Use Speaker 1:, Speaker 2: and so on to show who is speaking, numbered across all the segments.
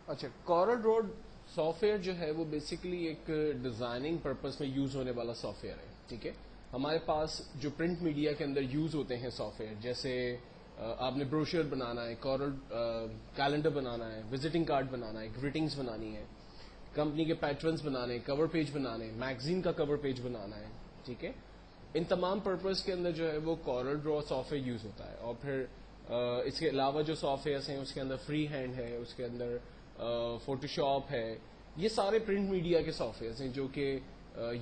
Speaker 1: اچھا، Corel draw soft where جو ہے وہ بیسیکلی ایک ڈیزائننگ پرپز میں یوز ہونے والا سافٹ ویئر ہے. ٹھیک ہے، ہمارے پاس جو پرنٹ میڈیا کے اندر یوز ہوتے ہیں سافٹ ویئر، جیسے آپ نے بروشر بنانا ہے، کورل کیلنڈر بنانا ہے، وزٹنگ کارڈ بنانا ہے، گریٹنگز بنانی ہے، کمپنی کے پیٹرنز بنانے، کور پیج بنانے، میگزین کا کور پیج بنانا ہے. ٹھیک ہے، ان تمام پرپز کے اندر جو ہے وہ Corel draw software use ہوتا ہے. اور پھر اس کے علاوہ جو سافٹ ویئرس ہیں اس کے اندر فری ہینڈ ہے، اس کے اندر فوٹو شاپ ہے. یہ سارے پرنٹ میڈیا کے سافٹ ویئرس ہیں جو کہ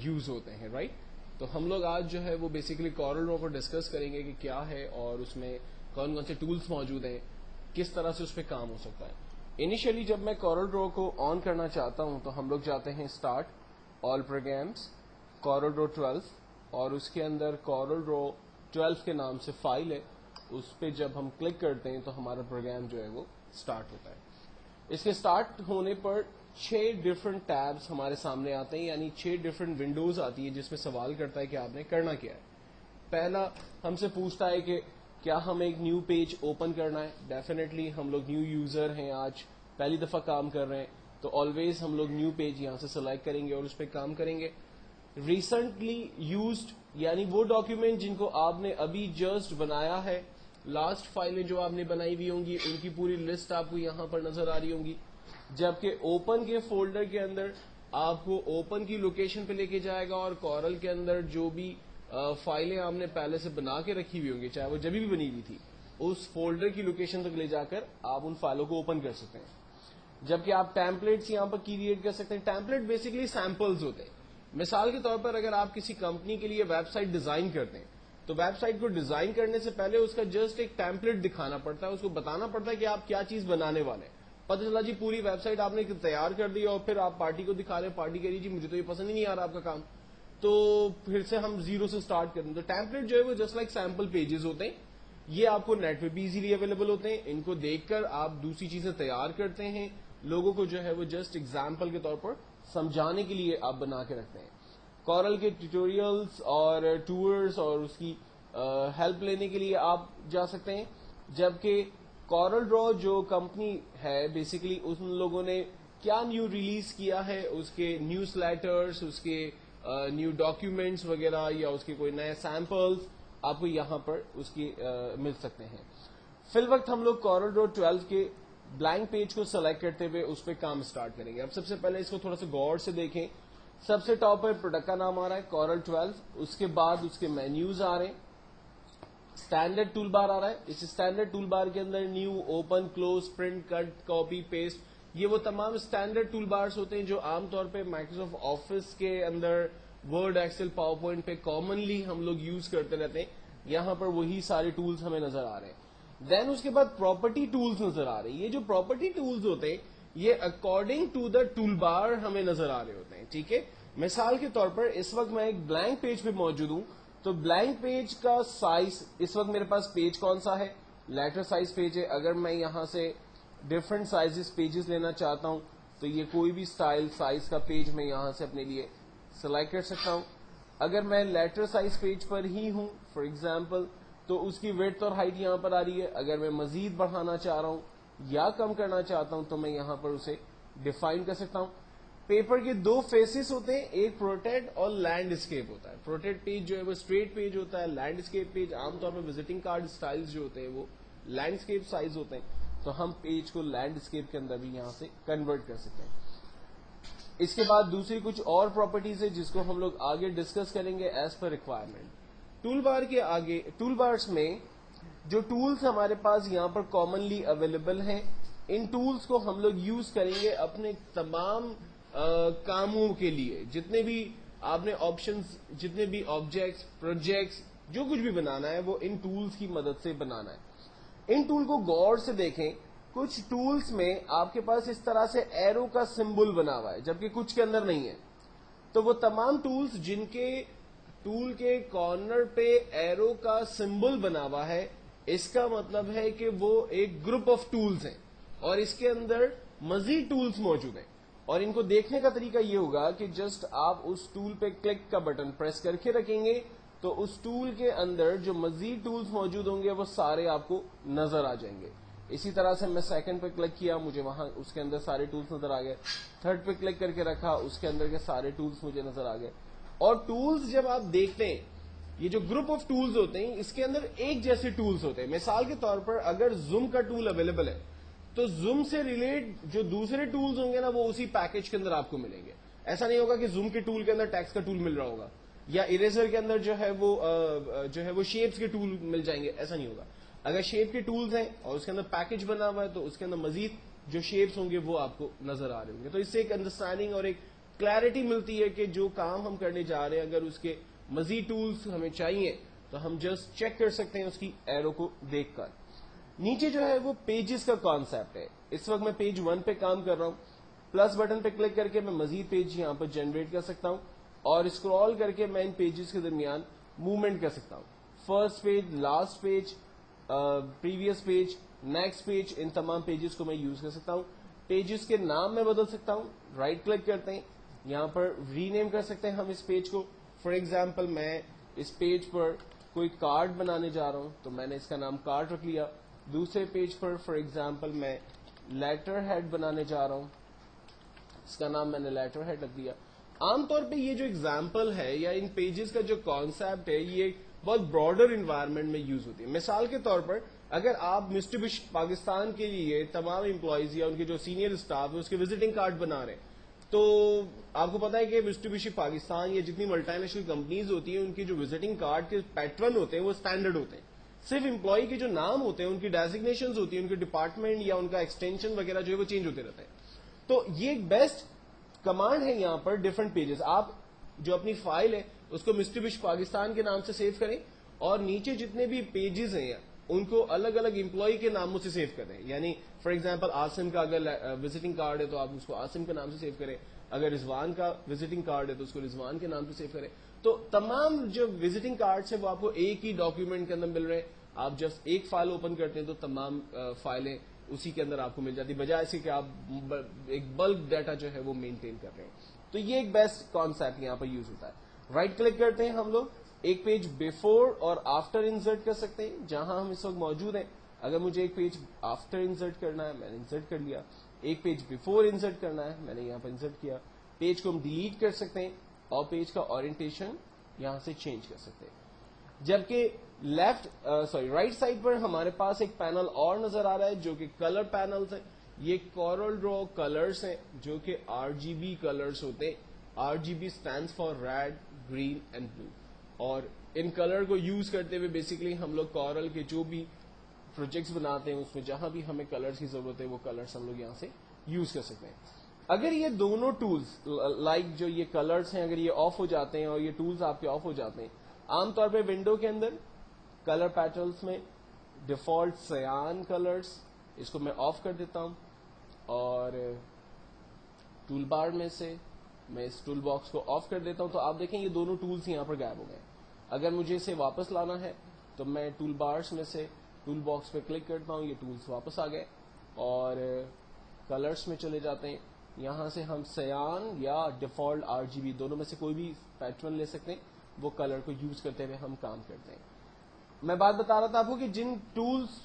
Speaker 1: یوز ہوتے ہیں، رائٹ. تو ہم لوگ آج جو ہے وہ بیسیکلی کورل ڈرا کو ڈسکس کریں گے کہ کیا ہے اور اس میں کون کون سے ٹولس موجود ہیں، کس طرح سے اس پہ کام ہو سکتا ہے. انیشلی جب میں کورل ڈرا کو آن کرنا چاہتا ہوں تو ہم لوگ جاتے ہیں اسٹارٹ، آل پروگرامس، کورل ڈرا 12، اور اس کے اندر کورل ڈرا 12 کے نام سے فائل ہے. اس پہ جب ہم کلک کرتے ہیں تو ہمارا پروگرام جو ہے وہ اسٹارٹ ہوتا ہے. اس کے اسٹارٹ ہونے پر 6 ڈفرنٹ ٹیبز ہمارے سامنے آتے ہیں، یعنی 6 ڈفرنٹ ونڈوز آتی ہے جس میں سوال کرتا ہے کہ آپ نے کرنا کیا ہے. پہلا ہم سے پوچھتا ہے کہ کیا ہمیں ایک نیو پیج اوپن کرنا ہے. ڈیفینیٹلی ہم لوگ نیو یوزر ہیں، آج پہلی دفعہ کام کر رہے ہیں، تو آلویز ہم لوگ نیو پیج یہاں سے سلیکٹ کریں گے اور اس پہ کام کریں گے. ریسنٹلی یوزڈ یعنی وہ ڈاکیومنٹ جن کو آپ نے ابھی جسٹ بنایا ہے، لاسٹ فائلیں جو آپ نے بنائی ہوئی ہوں گی ان کی پوری لسٹ آپ کو یہاں پر نظر آ رہی ہوں گی. جبکہ اوپن کے فولڈر کے اندر آپ کو اوپن کی لوکیشن پہ لے کے جائے گا، اور کورل کے اندر جو بھی فائلیں آپ نے پہلے سے بنا کے رکھی ہوئی ہوں گی، چاہے وہ جبھی بھی بنی ہوئی تھی، اس فولڈر کی لوکیشن تک لے جا کر آپ ان فائلوں کو اوپن کر سکتے ہیں. جبکہ آپ ٹیمپلیٹس یہاں پر کریٹ کر سکتے ہیں. ٹیمپلیٹ بیسیکلی سیمپلز ہوتے ہیں. مثال کے طور پر اگر آپ کسی کمپنی کے لیے ویب سائٹ ڈیزائن کرتے ہیں تو ویب سائٹ کو ڈیزائن کرنے سے پہلے اس کا جسٹ ایک ٹیمپلیٹ دکھانا پڑتا ہے، اس کو بتانا پڑتا ہے کہ آپ کیا چیز بنانے والے ہیں. پتہ چلا جی پوری ویب سائٹ آپ نے تیار کر دی اور پھر آپ پارٹی کو دکھا رہے ہیں، پارٹی کہہ رہی جی مجھے تو یہ پسند ہی نہیں آ رہا آپ کا کام، تو پھر سے ہم زیرو سے سٹارٹ کریں. تو ٹیمپلیٹ جو ہے وہ جسٹ لائک سیمپل پیجز ہوتے ہیں. یہ آپ کو نیٹ پہ بھی ایزیلی اویلیبل ہوتے ہیں. ان کو دیکھ کر آپ دوسری چیزیں تیار کرتے ہیں، لوگوں کو جو ہے وہ جسٹ ایگزامپل کے طور پر سمجھانے کے لیے آپ بنا کے رکھتے ہیں. کورل کے ٹیوٹوریلز اور ٹورز اور اس کی ہیلپ لینے کے لیے آپ جا سکتے ہیں. جبکہ کورل ڈرا جو کمپنی ہے بیسیکلی ان لوگوں نے کیا نیو ریلیز کیا ہے، اس کے نیوز لیٹرز، اس کے نیو ڈاکیومنٹس وغیرہ یا اس کے کوئی نئے سیمپلز آپ کو یہاں پر اس کی مل سکتے ہیں. فی الوقت ہم لوگ کورل ڈرا 12 کے بلینک پیج کو سلیکٹ کرتے ہوئے اس پہ کام سٹارٹ کریں گے. اب سب سے پہلے اس کو تھوڑا سا غور سے دیکھیں. سب سے ٹاپ پر پروڈکٹ کا نام آ رہا ہے کورل 12، اس کے بعد اس کے مینیوز آ رہے ہیں، اسٹینڈرڈ ٹول بار آ رہا ہے. اس اسٹینڈرڈ ٹول بار کے اندر نیو، اوپن، کلوز، پرنٹ، کٹ، کاپی، پیسٹ، یہ وہ تمام اسٹینڈرڈ ٹول بارس ہوتے ہیں جو عام طور پہ مائکروسافٹ آفس کے اندر، ورڈ، ایکسل، پاور پوائنٹ پہ کامنلی ہم لوگ یوز کرتے رہتے ہیں. یہاں پر وہی سارے ٹولز ہمیں نظر آ رہے ہیں. دین اس کے بعد پراپرٹی ٹولز نظر آ رہے ہیں. یہ جو پراپرٹی ٹولز ہوتے ہیں یہ اکارڈنگ ٹو دا ٹول بار ہمیں نظر آ رہے ہوتے ہیں. ٹھیک ہے، مثال کے طور پر اس وقت میں ایک بلینک پیج پہ موجود ہوں، تو بلینک پیج کا سائز، اس وقت میرے پاس پیج کون سا ہے، لیٹر سائز پیج ہے. اگر میں یہاں سے ڈفرنٹ سائزز پیجز لینا چاہتا ہوں تو یہ کوئی بھی اسٹائل سائز کا پیج میں یہاں سے اپنے لیے سلیکٹ کر سکتا ہوں. اگر میں لیٹر سائز پیج پر ہی ہوں فار ایگزامپل تو اس کی ویڈتھ اور ہائٹ یہاں پر آ رہی ہے. اگر میں مزید بڑھانا چاہ رہا ہوں یا کم کرنا چاہتا ہوں تو میں یہاں پر اسے ڈیفائن کر سکتا ہوں. پیپر کے 2 فیسز ہوتے ہیں، ایک پروٹیکٹ اور لینڈ اسکیپ ہوتا ہے. پروٹیکٹ پیج جو ہے وہ اسٹریٹ پیج ہوتا ہے، لینڈ اسکیپ پیج عام طور پر وزٹنگ کارڈ سٹائلز جو ہوتے ہیں وہ لینڈ اسکیپ سائز ہوتے ہیں. تو ہم پیج کو لینڈ اسکیپ کے اندر بھی یہاں سے کنورٹ کر سکتے ہیں. اس کے بعد دوسری کچھ اور پراپرٹیز ہے جس کو ہم لوگ آگے ڈسکس کریں گے ایز پر ریکوائرمنٹ. ٹول بار کے آگے، ٹول بارس میں جو ٹولز ہمارے پاس یہاں پر کامنلی اویلیبل ہیں، ان ٹولز کو ہم لوگ یوز کریں گے اپنے تمام کاموں کے لیے. جتنے بھی آپ نے آپشنز، جتنے بھی آبجیکٹس، پروجیکٹس، جو کچھ بھی بنانا ہے وہ ان ٹولز کی مدد سے بنانا ہے. ان ٹول کو غور سے دیکھیں. کچھ ٹولز میں آپ کے پاس اس طرح سے ایرو کا سمبل بنا ہوا ہے جبکہ کچھ کے اندر نہیں ہے. تو وہ تمام ٹولز جن کے ٹول کے کارنر پہ ایرو کا سمبل بنا ہوا ہے، اس کا مطلب ہے کہ وہ ایک گروپ آف ٹولز ہیں اور اس کے اندر مزید ٹولز موجود ہیں. اور ان کو دیکھنے کا طریقہ یہ ہوگا کہ جسٹ آپ اس ٹول پہ کلک کا بٹن پریس کر کے رکھیں گے تو اس ٹول کے اندر جو مزید ٹولز موجود ہوں گے وہ سارے آپ کو نظر آ جائیں گے. اسی طرح سے میں سیکنڈ پہ کلک کیا, مجھے وہاں اس کے اندر سارے ٹولز نظر آ گئے. تھرڈ پہ کلک کر کے رکھا, اس کے اندر کے سارے ٹولز مجھے نظر آ گئے. اور ٹولز جب آپ دیکھتے ہیں, یہ جو گروپ آف ٹولز ہوتے ہیں اس کے اندر ایک جیسے ٹولز ہوتے ہیں. مثال کے طور پر اگر زوم کا ٹول اویلیبل ہے تو زوم سے ریلیٹ جو دوسرے ٹولز ہوں گے نا وہ اسی پیکج کے اندر آپ کو ملیں گے. ایسا نہیں ہوگا کہ زوم کے ٹول کے اندر ٹیکسٹ کا ٹول مل رہا ہوگا, یا اریزر کے اندر جو ہے وہ شیپس کے ٹول مل جائیں گے, ایسا نہیں ہوگا. اگر شیپ کے ٹولز ہیں اور اس کے اندر پیکج بنا ہوا ہے تو اس کے اندر مزید جو شیپس ہوں گے وہ آپ کو نظر آ رہے ہوں گے. تو اس سے ایک انڈرسٹینڈنگ اور ایک کلیئرٹی ملتی ہے کہ جو کام ہم کرنے جا رہے ہیں اگر اس کے مزید ٹولز ہمیں چاہیے تو ہم جسٹ چیک کر سکتے ہیں اس کی ایرو کو دیکھ کر. نیچے جو ہے وہ پیجز کا کانسیپٹ ہے. اس وقت میں پیج 1 پہ کام کر رہا ہوں. پلس بٹن پہ کلک کر کے میں مزید پیج یہاں پر جنریٹ کر سکتا ہوں اور اسکرول کر کے میں ان پیجز کے درمیان موومنٹ کر سکتا ہوں. First page, last page, previous page, next page, ان تمام پیجز کو میں یوز کر سکتا ہوں. پیجز کے نام میں بدل سکتا ہوں. رائٹ کلک کرتے ہیں, یہاں پر ری نیم کر سکتے ہیں ہم اس پیج کو. فار ایگزامپل میں اس پیج پر کوئی کارڈ بنانے جا رہا ہوں تو میں نے اس کا نام کارڈ رکھ لیا. دوسرے پیج پر فار ایگزامپل میں لیٹر ہیڈ بنانے جا رہا ہوں, اس کا نام میں نے لیٹر ہیڈ رکھ دیا. عام طور پہ یہ جو ایگزامپل ہے یا ان پیجز کا جو کانسیپٹ ہے یہ بہت براڈر انوائرمنٹ میں یوز ہوتی ہے. مثال کے طور پر اگر آپ مسٹوبشی پاکستان کے لیے تمام امپلائیز یا ان کے جو سینئر اسٹاف ہے اس کے وزٹنگ کارڈ بنا رہے ہیں تو آپ کو پتا ہے کہ مسٹوبشی پاکستان یا جتنی ملٹی نیشنل کمپنیز ہوتی ہیں ان کی جو وزٹنگ کارڈ کے پیٹرن ہوتے ہیں وہ اسٹینڈرڈ ہوتے ہیں. صرف امپلائی کے جو نام ہوتے ہیں ان کی ڈیزگنیشنز ہوتی ہیں, ان کے ڈپارٹمنٹ یا ان کا ایکسٹینشن وغیرہ جو ہے وہ چینج ہوتے رہتے ہیں. تو یہ ایک بیسٹ کمانڈ ہے یہاں پر ڈفرنٹ پیجز. آپ جو اپنی فائل ہے اس کو مسٹوبشی پاکستان کے نام سے سیو کریں اور نیچے جتنے بھی پیجز ہیں ان کو الگ الگ امپلائی کے ناموں سے سیو کریں. یعنی فار ایگزامپل عاصم کا اگر وزٹنگ کارڈ ہے تو آپ اس کو عاصم کے نام سے سیو کریں, اگر رضوان کا وزٹنگ کارڈ ہے تو اس کو رضوان کے نام سے سیو کریں. تو تمام جو وزٹنگ کارڈز ہیں وہ آپ کو ایک ہی ڈاکیومنٹ کے اندر مل رہے ہیں. آپ جسٹ ایک فائل اوپن کرتے ہیں تو تمام فائلیں اسی کے اندر آپ کو مل جاتی, بجائے سے کہ آپ ایک بلک ڈیٹا جو ہے وہ مینٹین کر رہے ہیں. تو یہ ایک بیسٹ کانسیپٹ یہاں پر یوز ہوتا ہے. رائٹ کلک کرتے ہیں ہم لوگ, ایک پیج بیفور اور آفٹر انسرٹ کر سکتے ہیں جہاں ہم اس وقت موجود ہیں. اگر مجھے ایک پیج آفٹر انسرٹ کرنا ہے میں نے انسرٹ کر لیا, ایک پیج بیفور انسرٹ کرنا ہے میں نے یہاں پر انسرٹ کیا. پیج کو ہم ڈیلیٹ کر سکتے ہیں اور پیج کا اورینٹیشن یہاں سے چینج کر سکتے ہیں. جبکہ رائٹ سائڈ پر ہمارے پاس ایک پینل اور نظر آ رہا ہے جو کہ کلر پینلز ہیں. یہ کورل ڈرا کلرز ہیں جو کہ RGB کلرز ہوتے ہیں. RGB stands for red, green and blue. اور ان کلر کو یوز کرتے ہوئے بیسکلی ہم لوگ کورل کے جو بھی پروجیکٹس بناتے ہیں اس میں جہاں بھی ہمیں کلرز کی ضرورت ہے وہ کلرز ہم لوگ یہاں سے یوز کر سکتے ہیں. اگر یہ دونوں ٹولز لائک جو یہ کلرز ہیں اگر یہ آف ہو جاتے ہیں اور یہ ٹولز آپ کے آف ہو جاتے ہیں, عام طور پہ ونڈو کے اندر کلر پیٹرنز میں ڈیفالٹ سیان کلرز اس کو میں آف کر دیتا ہوں اور ٹول بار میں سے میں اس ٹول باکس کو آف کر دیتا ہوں. تو آپ دیکھیں یہ دونوں ٹولز یہاں پر غائب ہو گئے. اگر مجھے اسے واپس لانا ہے تو میں ٹول بارز میں سے ٹول باکس پہ کلک کرتا ہوں, یہ ٹولز واپس آ گئے اور کلرز میں چلے جاتے ہیں. یہاں سے ہم سیان یا ڈیفالٹ RGB دونوں میں سے کوئی بھی پیٹرن لے سکتے ہیں, وہ کلر کو یوز کرتے ہوئے ہم کام کرتے ہیں. میں بات بتا رہا تھا آپ کو کہ جن ٹولز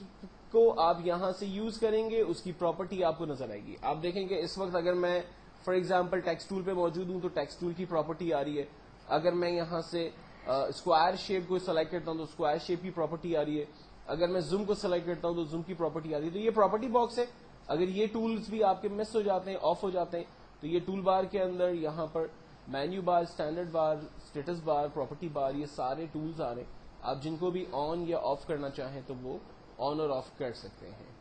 Speaker 1: کو آپ یہاں سے یوز کریں گے اس کی پراپرٹی آپ کو نظر آئے گی. آپ دیکھیں کہ اس وقت اگر میں فار ایگزامپل ٹیکسٹ ٹول پہ موجود ہوں تو ٹیکسٹ ٹول کی پراپرٹی آ رہی ہے. اگر میں یہاں سے اسکوائر شیپ کو سلیکٹ کرتا ہوں تو اسکوائر شیپ کی پراپرٹی آ رہی ہے. اگر میں زوم کو سلیکٹ کرتا ہوں تو زوم کی پراپرٹی آ رہی ہے. تو یہ پراپرٹی باکس ہے. اگر یہ ٹولز بھی آپ کے مس ہو جاتے ہیں, آف ہو جاتے ہیں, تو یہ ٹول بار کے اندر یہاں پر مینیو بار, اسٹینڈرڈ بار, اسٹیٹس بار, پراپرٹی بار, یہ سارے ٹولز آ رہے ہیں. آپ جن کو بھی آن یا آف کرنا چاہیں تو وہ آن اور آف کر سکتے ہیں.